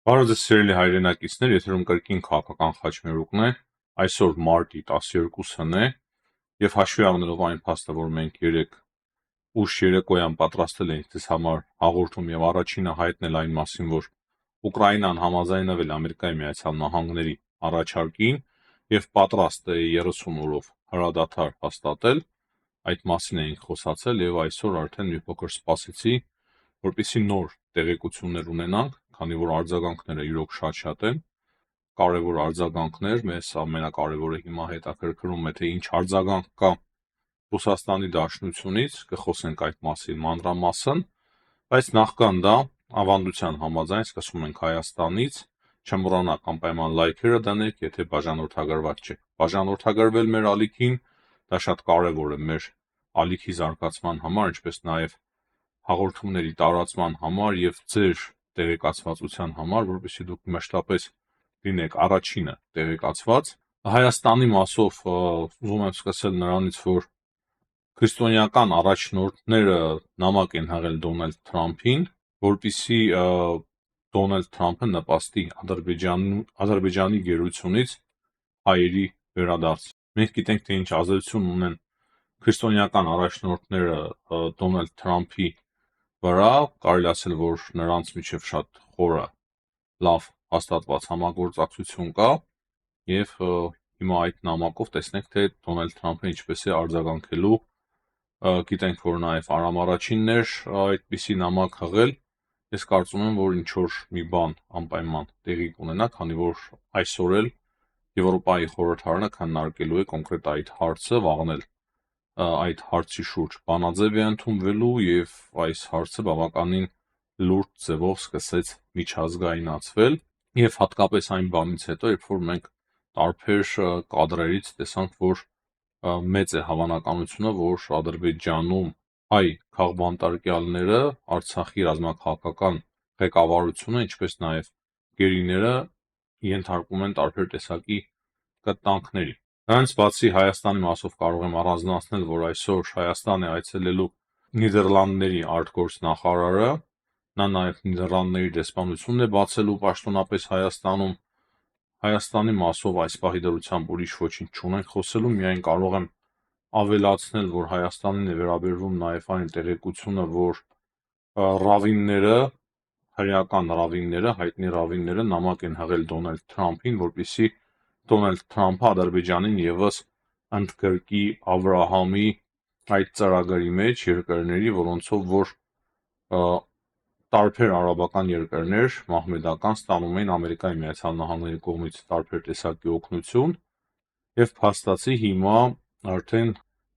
Բարև ձեզ սիրելի հայրենակիցներ, եթերում կրկին քաղաքական խաչմերուկն է, այսօր մարտի 12-ն է և հաշվի առնելով այն փաստը, որ մենք ուշ երեկոյան պատրաստել էինք ձեզ համար հաղորդում և առաջինը հայտնել այն մասին, որ Ուկրաինան համաձայնվել Ամերիկայի Միացյալ Նահանգների առաջարկին և պատրաստ է 30 օրով հրադադար հաստատել, այդ մասին էինք խոսացել և այսօր արդեն մի փոքր սպասեցի, որպեսզի նոր տեղեկություններ ունենանք, քանի որ արձագանքները իրոք շատ են, կարևոր արձագանքներ, մեզ ամենակարևորը հիմա հետաքրքրում է, թե ինչ արձագանք կա Ռուսաստանի Դաշնությունից, կխոսենք այդ մասին մանրամասն, բայց նախքան դա ավանդության համաձայն սկսում ենք Հայաստանից, չեմ մոռանաք անպայման լայքերը դնեք, եթե բաժանորդագրված չեք։ Բաժանորդագրվել մեր ալիքին, դա շատ կարևոր է մեր ալիքի զարգացման համար, ինչպես նաև հաղորդումների տարածման համար և ձեր տեղեկացվածության համար, որպեսզի դուք մշտապես լինեք առաջինը տեղեկացված։ Հայաստանի մասով ուզում եմ սկսել նրանից, որ քրիստոնեական առաջնորդները նամակ են հղել Դոնալդ Թրամփին, որպեսզի Դոնալդ Թրամփը նպաստի Ադրբեջանի գերությունից հայերի վերադարձին։ Մենք գիտենք, թե ինչ ազդեցություն ունեն քրիստոնեական առաջնորդները Դոնալդ Թրամփի վրա, կարելի ասել, որ նրանց միջև շատ խորը լավ հաստատված համագործակցություն կա և հիմա այդ նամակով տեսնենք, թե Դոնալդ Թրամփը ինչպես է արձագանքելու, գիտենք, որ նաև Արամ Առաջինն էր այդպիսի նամակ հղել, ես կարծում եմ, որ ինչ-որ մի բան անպայման տեղի կունենա, քանի որ այսօր էլ Եվրոպայի խորհրդարանը քննարկելու է կոնկրետ այդ հարցը, վաղն էլ այդ հարցի շուրջ բանաձև է ընդունվելու և այս հարցը բավականին լուրջ ձևով սկսեց միջազգայնացվել և հատկապես այն բանից հետո, երբ որ մենք տարբեր կադրերից տեսանք, որ մեծ է հավանականությունը, որ Ադրբեջանում հայ քաղբանտարկյալները Արցախի ռազմաքաղաքական ղեկավարությունը, ինչպես նաև գերիները ենթարկվում են տարբեր տեսակի կտանքների։ Դրանից բացի Հայաստանի մասով կարող եմ առանձնացնել, որ այսօր Հայաստան է այցելելու Նիդերլանդների արտգործնախարարը, նա նաև Նիդերլանդների դեսպանությունն է բացելու պաշտոնապես Հայաստանում։ Հայաստանի մասով այս պահի դրությամբ ուրիշ ոչինչ չունենք խոսելու, միայն կարող եմ ավելացնել, որ Հայաստանին է վերաբերվում նաև այն տեղեկությունը, որ ռավինները, հրեական ռավինները, հայտնի ռավինները նամակ են հղել Դոնալդ Թրամփին, որպեսզի Դոնալդ Թրամփը Ադրբեջանին ևս ընդգրկի Աբրահամի այդ ծրագրի մեջ երկրների, որոնցով որ տարբեր արաբական երկրներ մահմեդական ստանում էին Ամերիկայի Միացյալ Նահանգների կողմից տարբեր տեսակի օգնություն և փաստացի հիմա արդեն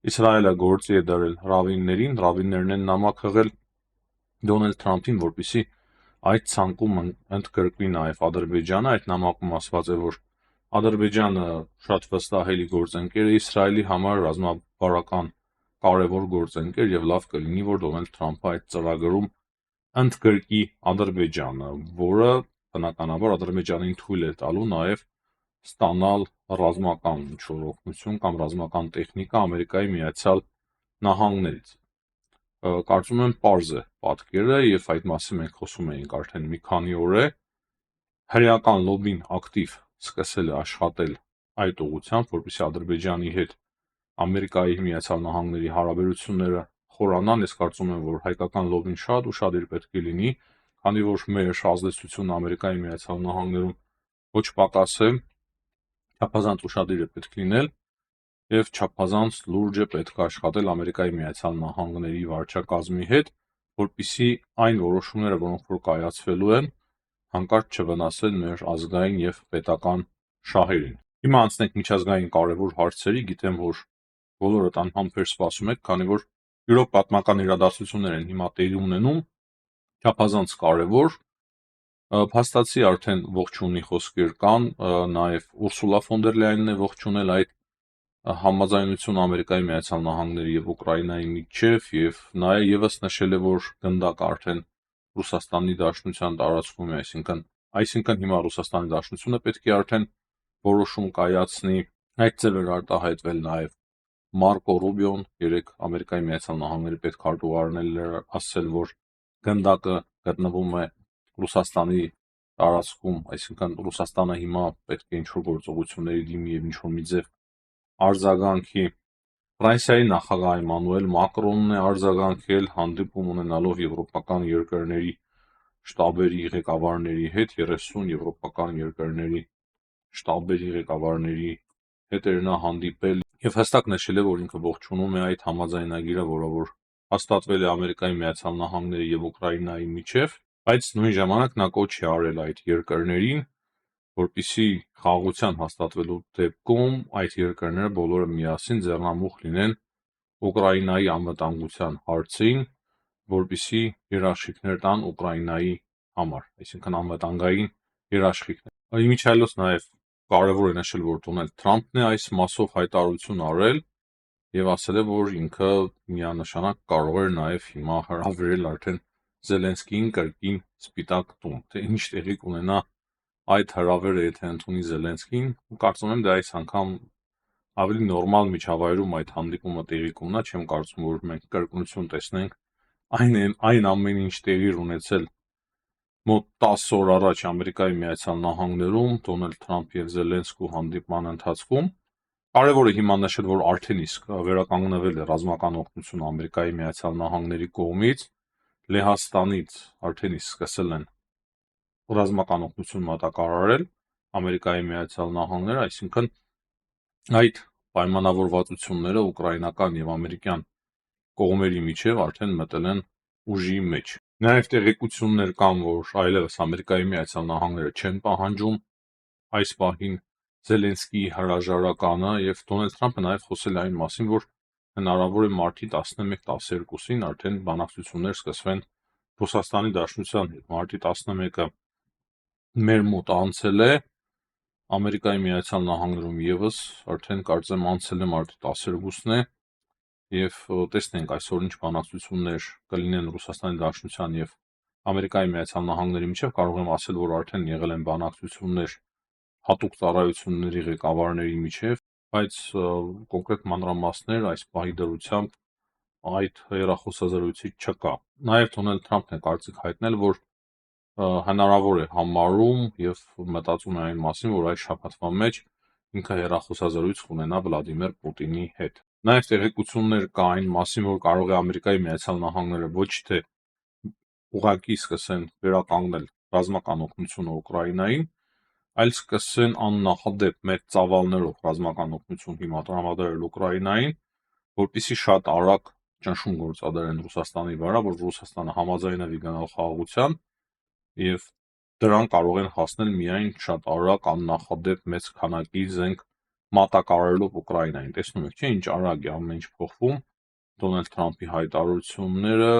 Իսրայելը գործի է դրել ռավիններին, ռավիններն են նամակ հղել Դոնալդ Թրամփին, որպեսզի այդ ցանկում ընդգրկվի նաև Ադրբեջանը, այդ նամակում ասված է, որ Ադրբեջանը շատ վստահելի գործընկեր է Իսրայելի համար, ռազմավարական կարևոր գործընկեր և լավ կլինի, որ Դոնալդ Թրամփը այդ ծրագրում ընդգրկի Ադրբեջանը, որը բնականաբար Ադրբեջանին թույլ է տալու նաև ստանալ ռազմական ինչ-որ օգնություն կամ ռազմական տեխնիկա Ամերիկայի Միացյալ Նահանգներից։ Կարծում եմ պարզ է պատկերը և այդ մասին մենք խոսում էինք արդեն մի քանի օր է։ Հրեական լոբբին ակտիվ սկսել է աշխատել այդ ուղղությամբ, որպեսզի Ադրբեջանի հետ Ամերիկայի Միացյալ Նահանգների հարաբերությունները խորանան, ես կարծում եմ, որ հայկական լոբբին շատ ուշադիր պետք է լինի, քանի որ մեր ազդեցությունը Ամերիկայի Միացյալ Նահանգներում ոչ պակաս է, չափազանց ուշադիր է պետք լինել և չափազանց լուրջ է պետք աշխատել Ամերիկայի Միացյալ Նահանգների վարչակազմի հետ, որպեսզի այն որոշումները, որոնք որ կայացվելու են, հանկարծ չվնասեն մեր ազգային և պետական շահերին։ Հիմա անցնենք միջազգային կարևոր հարցերի, գիտեմ, որ բոլորդ անհամբեր սպասում եք, քանի որ իրոք պատմական իրադարձություններ են հիմա տեղի ունենում, չափազանց կարևոր, փաստացի արդեն ողջունի խոսքեր կան, նաև Ուրսուլա ֆոն դեր Լայենն է ողջունել այդ համաձայնությունը Ամերիկայի Միացյալ Նահանգների և Ուկրաինայի միջև և նա ևս նշել է, որ գնդակը արդեն Ռուսաստանի Դաշնության տարածքում է, այսինքն հիմա Ռուսաստանի Դաշնությունը պետք է արդեն որոշում կայացնի, այդ ձև էր արտահայտվել նաև Մարկո Ռուբիոն, երեկ Ամերիկայի Միացյալ Նահանգների պետքարտուղարն էր ասել, որ գնդակը գտնվում է Ռուսաստանի տարածքում, այսինքն Ռուսաստանը հիմա պետք է ինչ-որ գործողությունների դիմի եւ ինչ-որ մի ձև արձագանքի։ Ֆրանսիայի նախագահ Էմանուել Մակրոնն է արձագանքել հանդիպում ունենալով եվրոպական երկրների շտաբերի ղեկավարների հետ, 30 եվրոպական երկրների շտաբերի ղեկավարների հետ էր նա հանդիպել եւ հստակ նշել է, որ ինքը ողջունում է այդ համաձայնագիրը, որը որ հաստատվել է Ամերիկայի Միացյալ Նահանգների եւ Ուկրաինայի միջև, բայց նույն ժամանակ նա կոչ է արել այդ երկրներին, որպիսի խաղաղության հաստատվելու դեպքում այդ երկրները բոլորը միասին ձեռնամուխ լինեն Ուկրաինայի անվտանգության հարցին, որպիսի երաշխիքներ տան Ուկրաինայի համար, այսինքն անվտանգային երաշխիքներ։ Իմիջիայլոց նաև կարևոր է նշել, որ Դոնալդ Թրամփն է այս մասով հայտարարություն արել եւ ասել է, որ ինքը միանշանակ կարող էր նաև հիմա հրավիրել արդեն Զելենսկիին կրկին Սպիտակ տուն։ Թե ինչ տեղի կունենա այդ հրավերը, եթե ընդունի Զելենսկին, կարծում եմ դա այս անգամ ավելի նորմալ միջավայրում այդ հանդիպումը տեղի կունենա, չեմ կարծում, որ մենք կրկնություն տեսնենք այն ամեն ինչ տեղի ունեցել մոտ 10 օր առաջ Ամերիկայի Միացյալ Նահանգներում Դոնալդ Թրամփ եւ Զելենսկու հանդիպման ընթացքում։ Կարևոր է հիմա նշել, որ արդեն իսկ վերականգնվել է ռազմական օգնություն Ամերիկայի Միացյալ Նահանգների կողմից, Լեհաստանից արդեն իսկ սկսել են ռազմական օգնություն մատակարարել Ամերիկայի Միացյալ Նահանգները, այսինքն այդ պայմանավորվածությունները ուկրաինական եւ ամերիկյան կողմերի միջև արդեն մտել են ուժի մեջ։ Նաև տեղեկություններ կան, որ այլևս Ամերիկայի Միացյալ Նահանգները չեն պահանջում այս պահին Զելենսկիի հրաժարականը եւ Դոնալդ Թրամփը նաև խոսել է այն մասին, որ հնարավոր է մարտի 11-12-ին արդեն բանակցություններ սկսվեն Ռուսաստանի Դաշնության հետ։ Մարտի 11-ը մեր մոտ անցել է, Ամերիկայի Միացյալ Նահանգներում եւս արդեն կարծեմ անցել է մարտի 12-ն է եւ տեսնենք այսօր ինչ բանակցություններ կլինեն Ռուսաստանի Դաշնության եւ Ամերիկայի Միացյալ Նահանգների միջև, կարող եմ ասել, որ արդեն եղել են բանակցություններ հատուկ ծառայությունների ղեկավարների միջև, բայց կոնկրետ մանրամասներ այս պահի դրությամբ այդ հեռախոսազրույցի չկա։ Նաև Դոնալդ Թրամփն է կարծիք հայտնել, որ հնարավոր է համարում եւ մտածում է այն մասին, որ այս շաբաթվա մեջ ինքը հեռախոսազրույց կունենա Վլադիմիր Պուտինի հետ։ Նաև տեղեկություններ կա այն մասին, որ կարող է Ամերիկայի Միացյալ Նահանգները ոչ թե ուղղակի սկսեն վերականգնել ռազմական օգնությունը Ուկրաինային, այլ սկսեն աննախադեպ մեծ ծավալներով ռազմական օգնություն հիմա տրամադրել Ուկրաինային, որպեսզի շատ արագ ճնշում գործադրեն Ռուսաստանի վրա, որ Ռուսաստանը համաձայնվի գնալ խաղաղության եւ դրան կարող են հասնել միայն շատ արագ աննախադեպ մեծ քանակի զենք մատակարարելով Ուկրաինային։ Տեսնում եք, չէ՞, ինչ արագ է ամեն ինչ փոխվում։ Դոնալդ Թրամփի հայտարարությունները,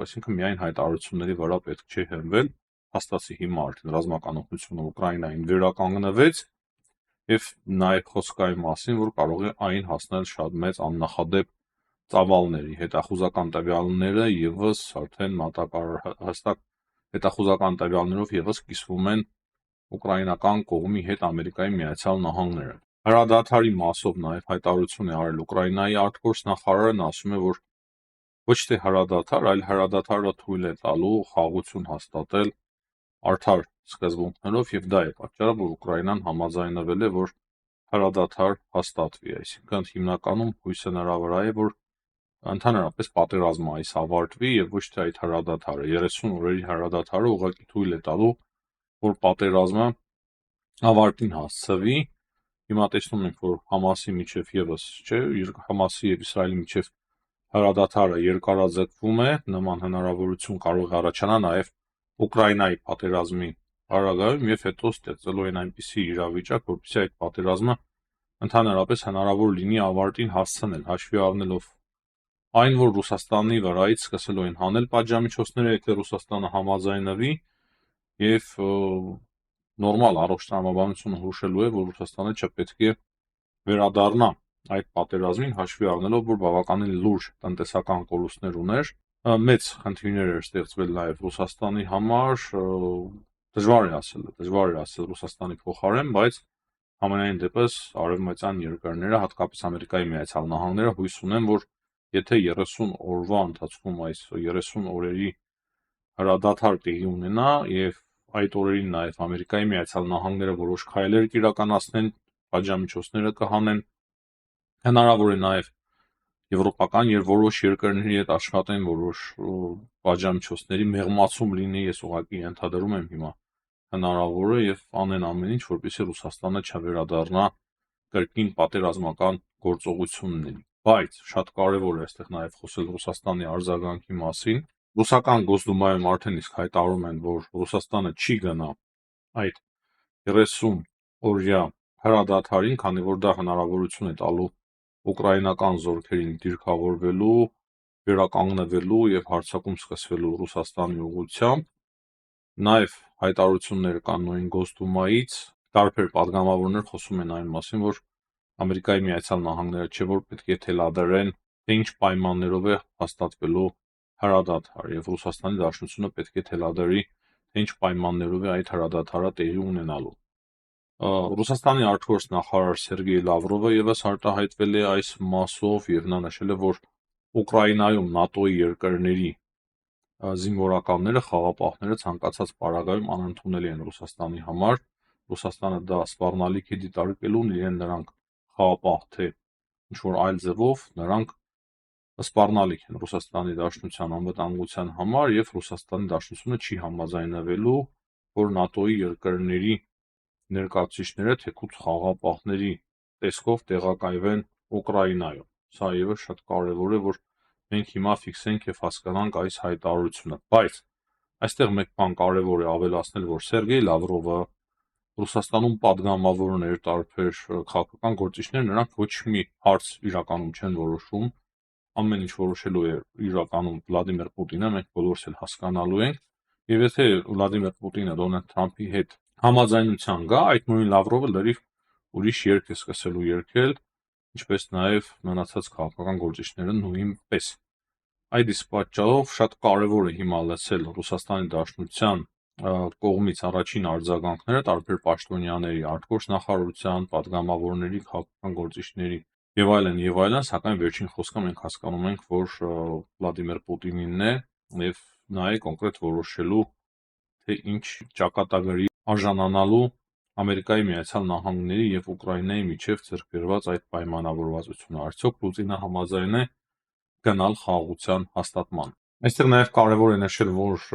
այսինքն միայն հայտարարությունների վրա պետք չէ հենվել, հաստատի հիմա արդեն ռազմական օգնությունը Ուկրաինային վերականգնվեց եւ նաեւ խոսք այն մասին, որ կարող է այն հասնել շատ մեծ աննախադեպ ծավալների։ Հետախուզական տվյալները եւս արդեն հստակ հետախուզական տվյալներով եւս կիսվում են ուկրաինական կողմի հետ Ամերիկայի Միացյալ Նահանգները։ Հրադադարի մասով նաեւ հայտարարություն է արել Ուկրաինայի արտգործնախարարը, ասում է, որ ոչ թե հրադադար, այլ հրադադարը թույլ է տալու խաղաղություն հաստատել արդար սկզբունքներով եւ դա է պատճառը, որ Ուկրաինան համաձայնվել է, որ հրադադար հաստատվի, այսինքն հիմնականում հույսը նրա վրա է, որ ընդհանրապես պատերազմը այս ավարտվի եւ ոչ թե այդ հրադադարը 30 օրերի հրադադարը ուղղակի թույլ է տալու, որ պատերազմը ավարտին հասցվի։ Հիմա տեսնում ենք, որ Համասի միջև եւս, չէ, Համասի եւ Իսրայելի միջև հրադադարը երկարաձգվում է, նման հնարավորություն կարող է առաջանալ նաեւ Ուկրաինայի պատերազմի հարագայում եւ հետո ստեղծելու են այնպիսի իրավիճակ, որպեսզի այդ պատերազմը ընդհանրապես հնարավոր լինի ավարտին հասցնել, հաշվի առնելով այն, որ Ռուսաստանի վրայից սկսելու են հանել պատժամիջոցները, եթե Ռուսաստանը համաձայնվի եւ նորմալ առողջ տրամաբանությունը հուշելու է, որ Ռուսաստանը չպետք է վերադառնա այդ պատերազմին, հաշվի առնելով, որ բավականին լուրջ տնտեսական կորուստներ ուներ, մեծ խնդիրներ էր ստեղծվել նաեւ Ռուսաստանի համար, դժվար է ասել Ռուսաստանի փոխարեն, բայց համենայն դեպս արևմտյան երկրները, հատկապես Ամերիկայի Միացյալ Նահանգները հույս ունեն, որ եթե 30 օրվա ընթացքում այս 30 օրերի հրադադար տեղի ունենա եւ այդ օրերին նաև Ամերիկայի Միացյալ Նահանգները որոշ քայլեր կիրականացնեն, պատժամիջոցները կհանեն, հնարավոր է նաև եվրոպական եւ որոշ երկրների հետ աշխատեն, որոշ պատժամիջոցների մեղմացում լինի, ես ուղղակի ենթադրում եմ հիմա հնարավոր է եւ անեն ամեն ինչ, որպեսզի Ռուսաստանը չվերադառնա կրկին պատերազմական գործողությունների։ Բայց շատ կարևոր է այստեղ նաև խոսել Ռուսաստանի արձագանքի մասին։ Ռուսական Գոսդումայում արդեն իսկ հայտարարում են, որ Ռուսաստանը չի գնա այդ 30 օրյա հրադադարին, քանի որ դա հնարավորություն է տալու ուկրաինական զորքերին դիրքավորվելու, վերականգնվելու եւ հարձակում սկսվելու Ռուսաստանի ուղղությամբ։ Նաև հայտարարություններ կան նույն Գոսդումայից, տարբեր падգամավորներ խոսում են այն մասին, որ Ամերիկայի Միացյալ Նահանգները չէ որ պետք է թելադրեն, թե ինչ պայմաններով է հաստատվելու հրադադար, եւ Ռուսաստանի Դաշնությունը պետք է թելադրի, թե ինչ պայմաններով է այդ հրադադարը տեղի ունենալու։ Ռուսաստանի արտգործնախարար Սերգեյ Լավրովը եւս արտահայտվել է այս մասով եւ նա նշել է, որ Ուկրաինայում ՆԱՏՕ-ի երկրների զինվորականները, խաղապահները ցանկացած պարագայում անընդունելի են Ռուսաստանի համար։ Ռուսաստանը դա սպառնալիք է դիտարկելու, իրեն նրանք խաղապահ թե ինչ որ այլ ձևով նրանք սպառնալիք են Ռուսաստանի Դաշնության անվտանգության համար եւ Ռուսաստանի Դաշնությունը չի համաձայնվելու, որ ՆԱՏՕ-ի երկրների ներկայացուցիչները թեկուզ խաղապահների տեսքով տեղակայվեն Ուկրաինայում։ Սա եւս շատ կարեւոր է, որ մենք հիմա ֆիքսենք եւ հասկանանք այս հայտարարությունը։ Բայց այստեղ մեկ բան կարեւոր է ավելացնել, որ Սերգեյ Լավրովը Ռուսաստանում падգամավորներ, տարբեր քաղաքական գործիչներ, նրանք ոչ մի հարց իրականում չեն որոշում, ամեն ինչ որոշելու է իրականում Վլադիմիր Պուտինը, մենք բոլորս էլ հասկանալու ենք, եւ եթե Վլադիմիր Պուտինը Դոնալդ Թրամփի հետ համաձայնության գա, այդ նույն Լավրովը լրիվ ուրիշ երգ է սկսելու երգել, ինչպես նաեւ մնացած քաղաքական գործիչները նույնպես։ Այդ իսկ պատճառով շատ կարեւոր է հիմա լսել Ռուսաստանի Դաշնության կողմից առաջին արձագանքները տարբեր պաշտոնյաների, արտգործնախարարության, падգամավորների, քաղաքական գործիչների եւ այլն, սակայն վերջին խոսքը մենք հասկանում ենք, որ Վլադիմիր Պուտինինն է եւ նա է կոնկրետ որոշելու, թե ինչ ճակատագրի արժանանալու Ամերիկայի Միացյալ Նահանգների եւ Ուկրաինայի միջև ձեռք բերված այդ պայմանավորվածությունը։ Արդյոք Պուտինը համաձայն է գնալ խաղաղության հաստատման։ Այստեղ նաև կարևոր է նշել, որ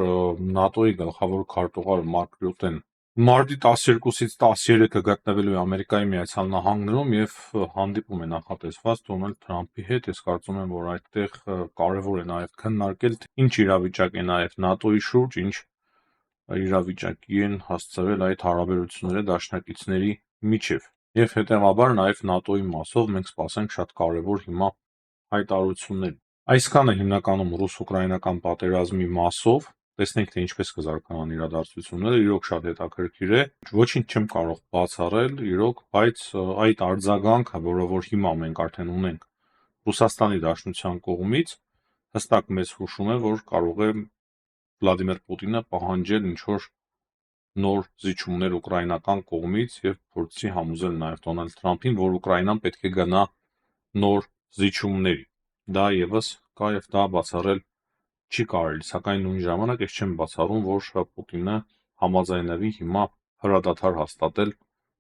ՆԱՏՕ-ի գլխավոր քարտուղար Մարկ Ռյուտեն մարտի 12-ից 13-ը գտնվելու է Ամերիկայի Միացյալ Նահանգներում եւ հանդիպում է նախատեսված Դոնալդ Թրամփի հետ։ Ես կարծում եմ, որ այդտեղ կարևոր է նաև քննարկել, թե ինչ իրավիճակ է նաև ՆԱՏՕ-ի շուրջ, ինչ իրավիճակի են հասցրել այդ հարաբերությունները դաշնակիցների միջև։ Եվ հետեւաբար նաև ՆԱՏՕ-ի մասով մենք սպասենք շատ կարևոր հիմա հայտարարություններ։ Այսքանը հիմնականում ռուս-ուկրաինական պատերազմի մասով, տեսնենք թե ինչպես կզարգանան իրադարձությունները, իրոք շատ հետաքրքիր է։ Ոչինչ չեմ կարող բացառել, իրոք, բայց այդ արձագանքը, որը որ հիմա մենք արդեն ունենք Ռուսաստանի Դաշնության կողմից, հստակ մեզ հուշում է, որ կարող է Վլադիմիր Պուտինը պահանջել ինչ-որ նոր զիջումներ ուկրաինական կողմից եւ փորձի համոզել նաեւ Դոնալդ Թրամփին, որ Ուկրաինան պետք է գնա նոր զիջումների։ Դա եւս կա եւ դա բացառել չի կարելի, սակայն նույն ժամանակ ես չեմ բացառում, որ Պուտինը համաձայնվի հիմա հրադադար հաստատել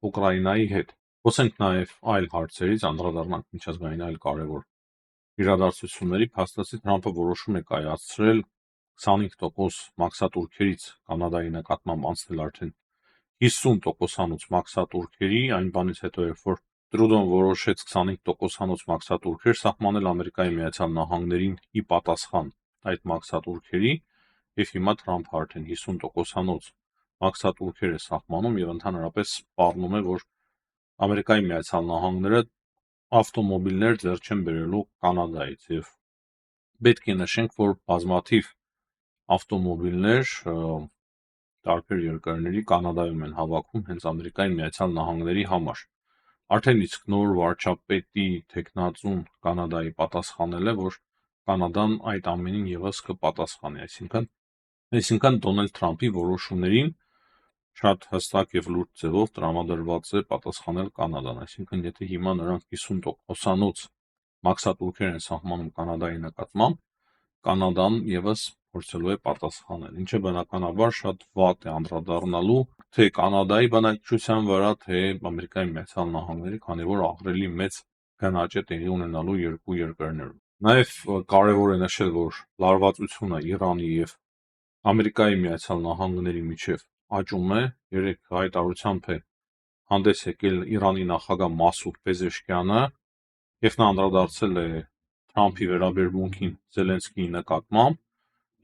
Ուկրաինայի հետ։ Խոսենք նաեւ այլ հարցերից, անդրադառնանք միջազգային այլ կարևոր իրադարձությունների, փաստացի Թրամփը որոշում է կայացրել 25% մաքսատուրքերից Կանադայի նկատմամբ անցնել արդեն 50%-անոց մաքսատուրքերի, այն բանից հետո, երբ որ Տրուդոն որոշեց 25%-անոց մաքսատուրքեր սահմանել Ամերիկայի Միացյալ Նահանգներին ի պատասխան այդ մաքսատուրքերի, եւ հիմա Թրամփը արդեն 50%-անոց մաքսատուրքեր է սահմանում եւ ընդհանրապես սպառնում է, որ Ամերիկայի Միացյալ Նահանգները ավտոմոբիլներ ձեռք չեն բերելու Կանադայից եւ պետք է նշենք, որ բազմաթիվ ավտոմոբիլներ տարբեր երկրների Կանադայում են հավաքում հենց Ամերիկայի Միացյալ Նահանգների համար։ Արդեն իսկ նոր վարչապետի տեխնացուն Կանադայի պատասխանել է, որ Կանադան այդ ամենին եւս կպատասխանի, այսինքն Դոնալդ Թրամփի որոշումներին շատ հստակ եւ լուրջ ձևով տրամադրված է պատասխանել Կանադան, այսինքն եթե հիմա նրանք 50%-անոց մաքսատուրքեր են սահմանում Կանադայի նկատմամբ, Կանադան եւս փորձելու է պատասխանել, ինչը բնականաբար շատ վատ է անդրադառնալու թե Կանադայի բնակչության վրա, թե Ամերիկայի Միացյալ Նահանգների, քանի որ ահռելի մեծ գնաճ է տեղի ունենալու երկու երկրներում։ Նաև կարևոր է նշել, որ լարվածությունը Իրանի եւ Ամերիկայի Միացյալ Նահանգների միջև աճում է։ Երեք հայտարարությամբ է հանդես եկել Իրանի նախագահ Մասուդ Պեզեշկյանը, եւ նա անդրադարձել է Թրամփի վերաբերմունքին Զելենսկիի նկատմամբ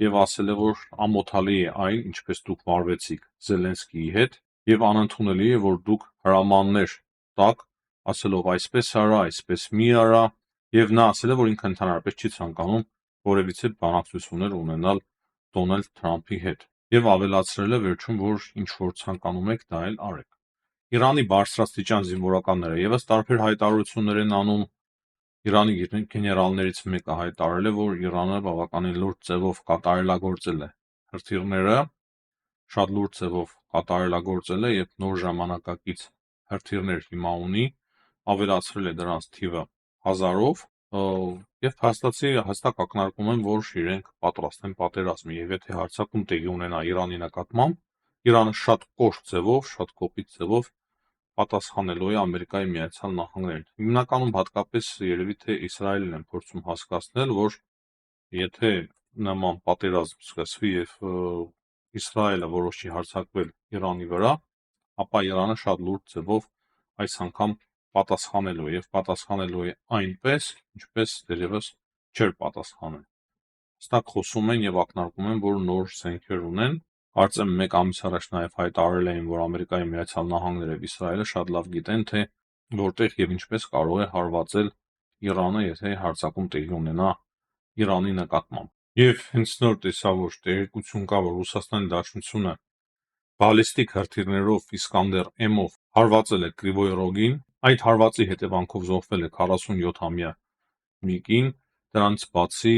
եւ ասել է, որ ամոթալի է այն, ինչպես դուք վարվեցիք Զելենսկիի հետ եւ անընդունելի է, որ դուք հրամաններ տաք, ասելով այսպես արա, այսպես մի արա, եւ նա ասել է, որ ինքը ընդհանրապես չի ցանկանում որևիցե բանակցություններ ունենալ Դոնալդ Թրամփի հետ եւ ավելացրել է վերջում, որ ինչ որ ցանկանում եք, դա էլ արեք։ Իրանի բարձրաստիճան զինվորականները եւս տարբեր հայտարարություններ են անում։ Իրանի գեներալներից մեկը հայտարարել է, որ Իրանը բավականին լուրջ ձևով կատարելագործել է հրթիռները, շատ լուրջ ձևով կատարելագործել է եւ նոր ժամանակակից հրթիռներ հիմա ունի, ավելացրել է դրանց թիվը 1000-ով եւ փաստացի հստակ ակնարկում են, որ իրենք պատրաստ են պատերազմի եւ եթե հարձակում տեղի ունենա Իրանի նկատմամբ, Իրանը շատ կոշտ ձևով, շատ կոպիտ ձևով պատասխանելու է Ամերիկայի Միացյալ Նահանգներին։ Հիմնականում հատկապես երևի թե Իսրայելն են փորձում հասկացնել, որ եթե նման պատերազմ սկսվի եւ Իսրայելը որոշի հարձակվել Իրանի վրա, ապա Իրանը շատ լուրջ ձևով այս անգամ պատասխանելու եւ պատասխանելու է այնպես, ինչպես դերևս չէր պատասխանել։ Հստակ խոսում են եւ ակնարկում են, որ նոր զենքեր ունեն։ Կարծեմ մեկ ամիս առաջ նաև հայտարարել էին, որ Ամերիկայի Միացյալ Նահանգները եւ Իսրայելը շատ լավ գիտեն, թե որտեղ եւ ինչպես կարող է հարվածել Իրանը, եթե հարձակում տեղի ունենա Իրանի նկատմամբ։ Եվ հենց նոր տեսա, որ տեղեկություն կա, որ Ռուսաստանի Դաշնությունը բալիստիկ հրթիռներով Իսկանդեր M-ով հարվածել է Կրիվոյ Ռոգին։ Այդ հարվածի հետևանքով զոհվել է 47-ամյա մի կին, դրանից բացի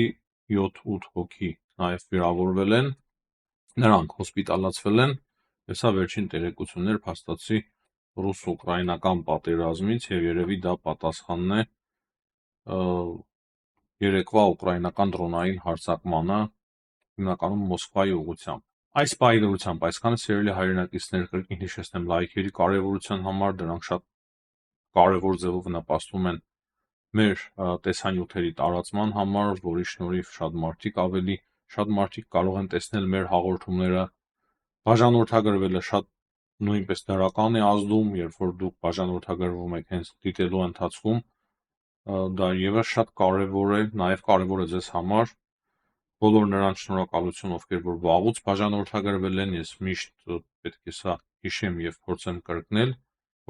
7-8 հոգի նաև վիրավորվել են, նրանք հոսպիտալացվել են, եւ սա վերջին տեղեկություններ փաստացի ռուս-ուկրաինական պատերազմից եւ երևի դա պատասխանն է երեկվա ուկրաինական դրոնային հարձակմանը հիմնականում Մոսկվայի ուղղությամբ։ Այս պայմանությամբ այսքանը սիրելի հայրենակիցներ, կրկին հիշեցնեմ լայքերի կարևորության համար, դրանք շատ կարևոր ձևով նպաստում են մեր տեսանյութերի տարածման համար, որի շնորհիվ շատ մարդիկ կարող են տեսնել մեր հաղորդումները։ Բաժանորդագրվելը շատ նույնպես դրական է ազդում, երբ որ դուք բաժանորդագրվում եք հենց դիտելու ընթացքում, դա եւս շատ կարևոր է, նաեւ կարևոր է ձեզ համար։ Բոլոր նրանց շնորհակալություն, ովքեր որ վաղուց բաժանորդագրվել են, ես միշտ պետք է սա հիշեմ եւ փորձեմ կրկնել,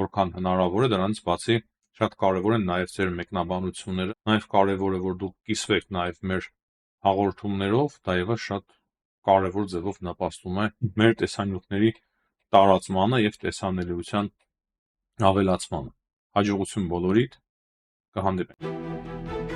որքան հնարավոր է, դրանից բացի շատ կարևոր են նաև ձեր մեկնաբանությունները, նաև կարևոր է, որ դուք կիսվեք նաև մեր հաղորդումներով, դա եւս շատ կարևոր ձևով նպաստում է մեր տեսանյութերի տարածմանը եւ տեսանելիության ավելացմանը։ Հաջողություն բոլորիդ, կհանդիպենք։